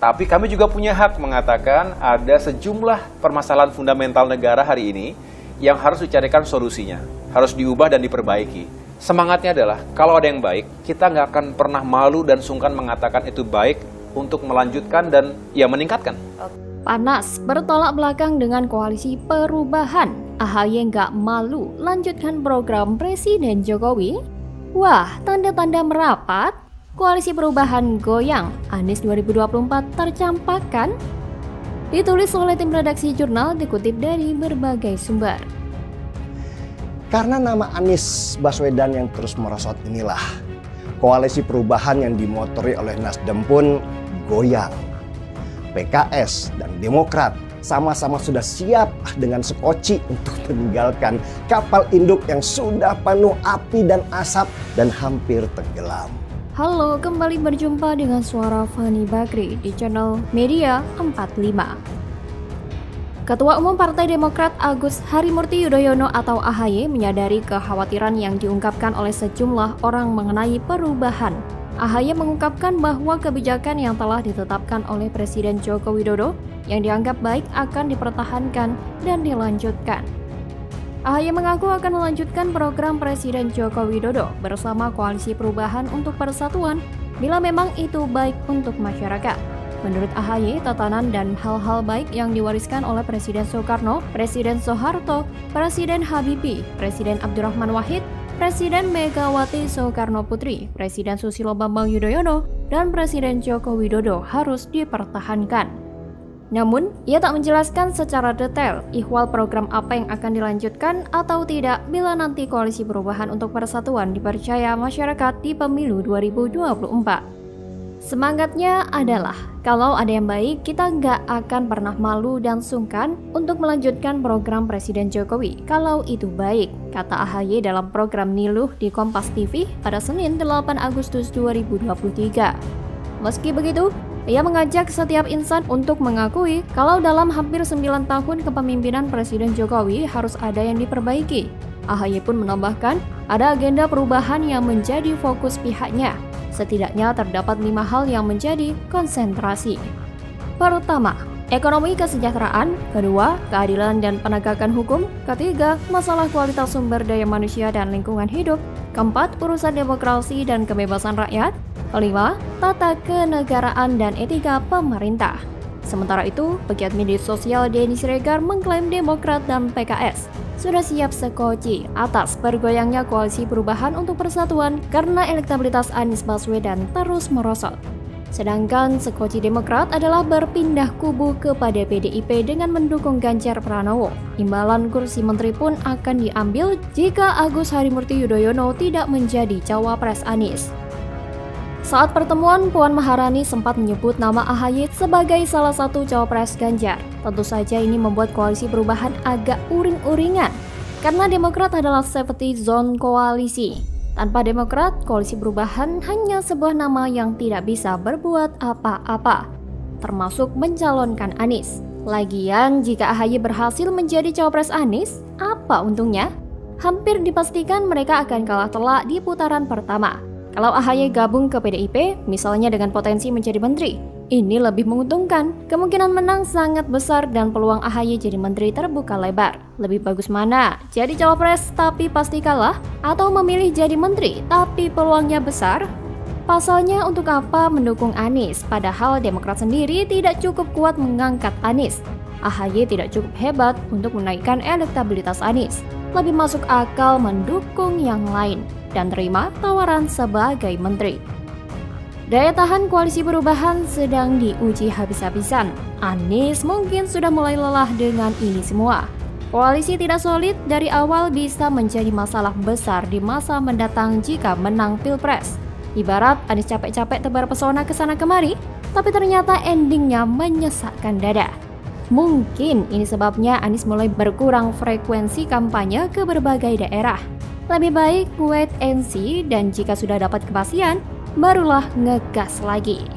Tapi kami juga punya hak mengatakan ada sejumlah permasalahan fundamental negara hari ini yang harus dicarikan solusinya, harus diubah dan diperbaiki. Semangatnya adalah kalau ada yang baik, kita nggak akan pernah malu dan sungkan mengatakan itu baik untuk melanjutkan dan ya meningkatkan. Panas bertolak belakang dengan koalisi perubahan. AHY nggak malu lanjutkan program Presiden Jokowi. Wah, tanda-tanda merapat. Koalisi perubahan goyang, Anies 2024 tercampakkan. Ditulis oleh tim redaksi jurnal, dikutip dari berbagai sumber. Karena nama Anies Baswedan yang terus merosot inilah, koalisi perubahan yang dimotori oleh Nasdem pun goyang. PKS dan Demokrat sama-sama sudah siap dengan sekoci untuk meninggalkan kapal induk yang sudah penuh api dan asap dan hampir tenggelam. Halo, kembali berjumpa dengan suara Fani Bakri di channel Media 45. Ketua Umum Partai Demokrat Agus Harimurti Yudhoyono atau AHY menyadari kekhawatiran yang diungkapkan oleh sejumlah orang mengenai perubahan. AHY mengungkapkan bahwa kebijakan yang telah ditetapkan oleh Presiden Joko Widodo yang dianggap baik akan dipertahankan dan dilanjutkan. AHY mengaku akan melanjutkan program Presiden Joko Widodo bersama Koalisi Perubahan untuk Persatuan bila memang itu baik untuk masyarakat. Menurut AHY, tatanan dan hal-hal baik yang diwariskan oleh Presiden Soekarno, Presiden Soeharto, Presiden Habibie, Presiden Abdurrahman Wahid, Presiden Megawati Soekarno Putri, Presiden Susilo Bambang Yudhoyono, dan Presiden Joko Widodo harus dipertahankan. Namun, ia tak menjelaskan secara detail ihwal program apa yang akan dilanjutkan atau tidak bila nanti Koalisi Perubahan untuk Persatuan dipercaya masyarakat di pemilu 2024. Semangatnya adalah, kalau ada yang baik, kita nggak akan pernah malu dan sungkan untuk melanjutkan program Presiden Jokowi kalau itu baik, kata AHY dalam program Niluh di Kompas TV pada Senin 8 Agustus 2023. Meski begitu, ia mengajak setiap insan untuk mengakui kalau dalam hampir 9 tahun kepemimpinan Presiden Jokowi harus ada yang diperbaiki. AHY pun menambahkan ada agenda perubahan yang menjadi fokus pihaknya. Setidaknya terdapat 5 hal yang menjadi konsentrasi. Pertama, ekonomi kesejahteraan. Kedua, keadilan dan penegakan hukum. Ketiga, masalah kualitas sumber daya manusia dan lingkungan hidup. Keempat, urusan demokrasi dan kebebasan rakyat. Kelima, tata kenegaraan dan etika pemerintah. Sementara itu, pegiat media sosial Denny Siregar mengklaim Demokrat dan PKS sudah siap sekoci atas bergoyangnya Koalisi Perubahan untuk Persatuan karena elektabilitas Anies Baswedan terus merosot. Sedangkan sekoci Demokrat adalah berpindah kubu kepada PDIP dengan mendukung Ganjar Pranowo. Imbalan kursi menteri pun akan diambil jika Agus Harimurti Yudhoyono tidak menjadi cawapres Anies. Saat pertemuan, Puan Maharani sempat menyebut nama AHY sebagai salah satu cawapres Ganjar. Tentu saja ini membuat Koalisi Perubahan agak uring-uringan, karena Demokrat adalah safety zone koalisi. Tanpa Demokrat, Koalisi Perubahan hanya sebuah nama yang tidak bisa berbuat apa-apa, termasuk mencalonkan Anies. Lagian, jika AHY berhasil menjadi cawapres Anies, apa untungnya? Hampir dipastikan mereka akan kalah telak di putaran pertama. Kalau AHY gabung ke PDIP, misalnya dengan potensi menjadi menteri, ini lebih menguntungkan. Kemungkinan menang sangat besar dan peluang AHY jadi menteri terbuka lebar. Lebih bagus mana? Jadi cawapres tapi pasti kalah? Atau memilih jadi menteri tapi peluangnya besar? Pasalnya untuk apa mendukung Anies? Padahal Demokrat sendiri tidak cukup kuat mengangkat Anies. AHY tidak cukup hebat untuk menaikkan elektabilitas Anies. Lebih masuk akal mendukung yang lain dan terima tawaran sebagai menteri. Daya tahan Koalisi Perubahan sedang diuji habis-habisan. Anies mungkin sudah mulai lelah dengan ini semua. Koalisi tidak solid dari awal bisa menjadi masalah besar di masa mendatang jika menang Pilpres. Ibarat Anies capek-capek tebar pesona kesana kemari, tapi ternyata endingnya menyesakkan dada. Mungkin ini sebabnya Anies mulai berkurang frekuensi kampanye ke berbagai daerah. Lebih baik wait and see, dan jika sudah dapat kepastian, barulah ngegas lagi.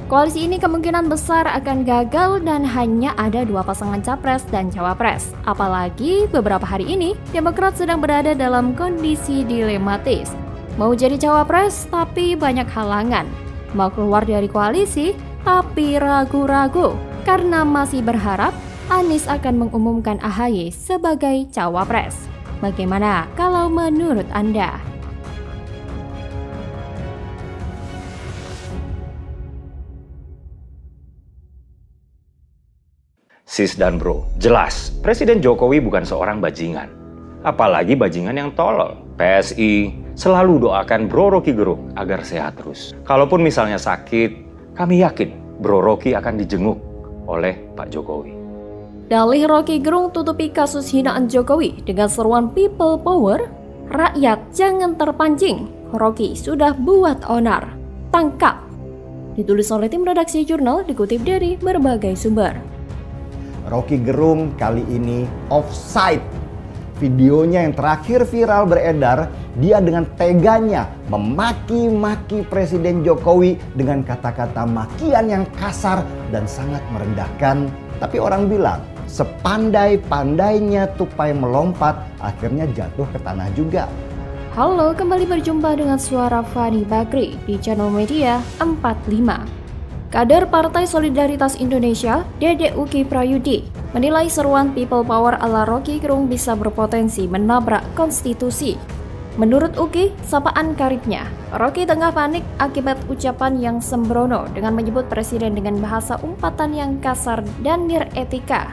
Koalisi ini kemungkinan besar akan gagal dan hanya ada 2 pasangan capres dan cawapres. Apalagi beberapa hari ini, Demokrat sedang berada dalam kondisi dilematis. Mau jadi cawapres tapi banyak halangan. Mau keluar dari koalisi tapi ragu-ragu karena masih berharap Anies akan mengumumkan AHY sebagai cawapres. Bagaimana kalau menurut Anda? Sis dan bro, jelas Presiden Jokowi bukan seorang bajingan. Apalagi bajingan yang tolol. PSI selalu doakan Bro Rocky Gerung agar sehat terus. Kalaupun misalnya sakit, kami yakin Bro Rocky akan dijenguk oleh Pak Jokowi. Dalih Rocky Gerung tutupi kasus hinaan Jokowi dengan seruan People Power. Rakyat jangan terpancing, Rocky sudah buat onar. Tangkap. Ditulis oleh tim redaksi jurnal, dikutip dari berbagai sumber. Rocky Gerung kali ini offside. Videonya yang terakhir viral beredar, dia dengan teganya memaki-maki Presiden Jokowi dengan kata-kata makian yang kasar dan sangat merendahkan. Tapi orang bilang, sepandai-pandainya tupai melompat, akhirnya jatuh ke tanah juga. Halo, kembali berjumpa dengan suara Fani Bakri di channel media 45. Kader Partai Solidaritas Indonesia, Dede Uki Prayudi, menilai seruan People Power ala Rocky Gerung bisa berpotensi menabrak konstitusi. Menurut Uki, sapaan karibnya, Rocky tengah panik akibat ucapan yang sembrono dengan menyebut presiden dengan bahasa umpatan yang kasar dan niretika.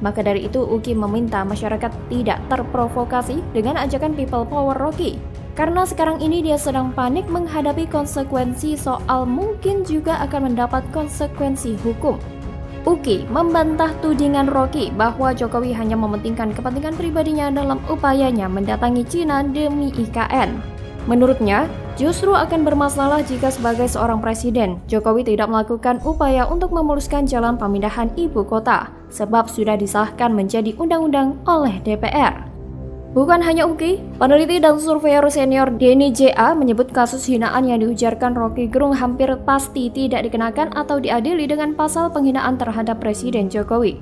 Maka dari itu, Uki meminta masyarakat tidak terprovokasi dengan ajakan People Power Rocky. Karena sekarang ini dia sedang panik menghadapi konsekuensi soal mungkin juga akan mendapat konsekuensi hukum. Uki membantah tudingan Rocky bahwa Jokowi hanya mementingkan kepentingan pribadinya dalam upayanya mendatangi Cina demi IKN. Menurutnya, justru akan bermasalah jika sebagai seorang presiden, Jokowi tidak melakukan upaya untuk memuluskan jalan pemindahan ibu kota, sebab sudah disahkan menjadi undang-undang oleh DPR. Bukan hanya Uki, peneliti dan surveyor senior Denny J.A. menyebut kasus hinaan yang diujarkan Rocky Gerung hampir pasti tidak dikenakan atau diadili dengan pasal penghinaan terhadap Presiden Jokowi.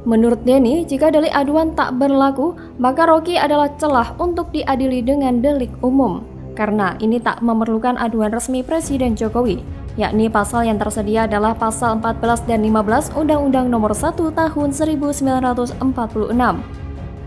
Menurut Denny, jika delik aduan tak berlaku, maka Rocky adalah celah untuk diadili dengan delik umum, karena ini tak memerlukan aduan resmi Presiden Jokowi, yakni pasal yang tersedia adalah pasal 14 dan 15 Undang-Undang Nomor 1 Tahun 1946.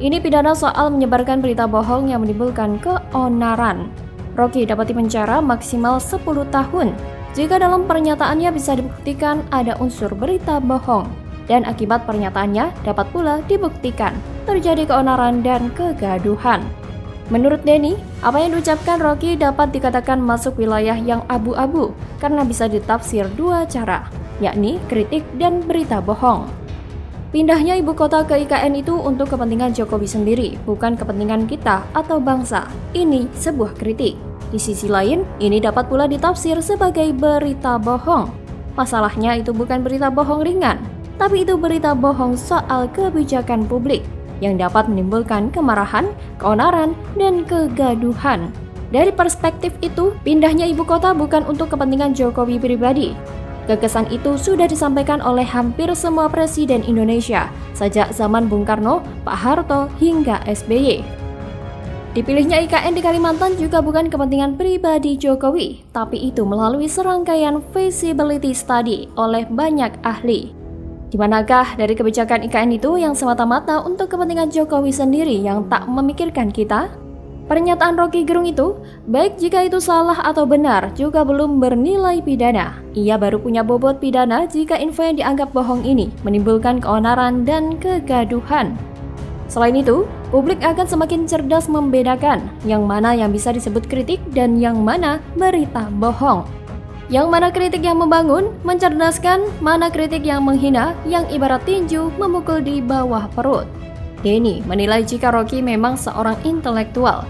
Ini pidana soal menyebarkan berita bohong yang menimbulkan keonaran. Rocky dapat dipenjara maksimal 10 tahun jika dalam pernyataannya bisa dibuktikan ada unsur berita bohong, dan akibat pernyataannya dapat pula dibuktikan terjadi keonaran dan kegaduhan. Menurut Denny, apa yang diucapkan Rocky dapat dikatakan masuk wilayah yang abu-abu karena bisa ditafsir dua cara, yakni kritik dan berita bohong. Pindahnya ibu kota ke IKN itu untuk kepentingan Jokowi sendiri, bukan kepentingan kita atau bangsa. Ini sebuah kritik. Di sisi lain, ini dapat pula ditafsir sebagai berita bohong. Masalahnya itu bukan berita bohong ringan, tapi itu berita bohong soal kebijakan publik yang dapat menimbulkan kemarahan, keonaran, dan kegaduhan. Dari perspektif itu, pindahnya ibu kota bukan untuk kepentingan Jokowi pribadi. Gagasan itu sudah disampaikan oleh hampir semua presiden Indonesia sejak zaman Bung Karno, Pak Harto, hingga SBY. Dipilihnya IKN di Kalimantan juga bukan kepentingan pribadi Jokowi, tapi itu melalui serangkaian feasibility study oleh banyak ahli. Di manakah dari kebijakan IKN itu yang semata-mata untuk kepentingan Jokowi sendiri yang tak memikirkan kita? Pernyataan Rocky Gerung itu, baik jika itu salah atau benar, juga belum bernilai pidana. Ia baru punya bobot pidana jika info yang dianggap bohong ini menimbulkan keonaran dan kegaduhan. Selain itu, publik akan semakin cerdas membedakan yang mana yang bisa disebut kritik dan yang mana berita bohong. Yang mana kritik yang membangun, mencerdaskan, mana kritik yang menghina, yang ibarat tinju memukul di bawah perut. Denny menilai jika Rocky memang seorang intelektual.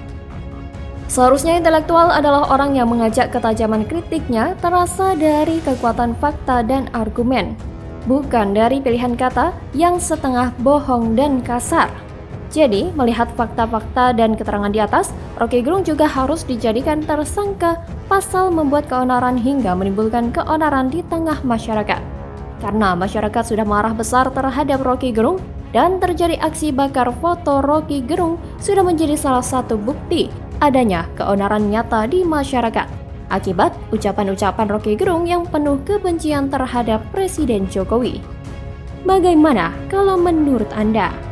Seharusnya intelektual adalah orang yang mengajak ketajaman kritiknya terasa dari kekuatan fakta dan argumen, bukan dari pilihan kata yang setengah bohong dan kasar. Jadi, melihat fakta-fakta dan keterangan di atas, Rocky Gerung juga harus dijadikan tersangka pasal membuat keonaran hingga menimbulkan keonaran di tengah masyarakat. Karena masyarakat sudah marah besar terhadap Rocky Gerung, dan terjadi aksi bakar foto Rocky Gerung sudah menjadi salah satu bukti adanya keonaran nyata di masyarakat. akibat ucapan-ucapan Roky Gerung yang penuh kebencian terhadap Presiden Jokowi. Bagaimana kalau menurut Anda?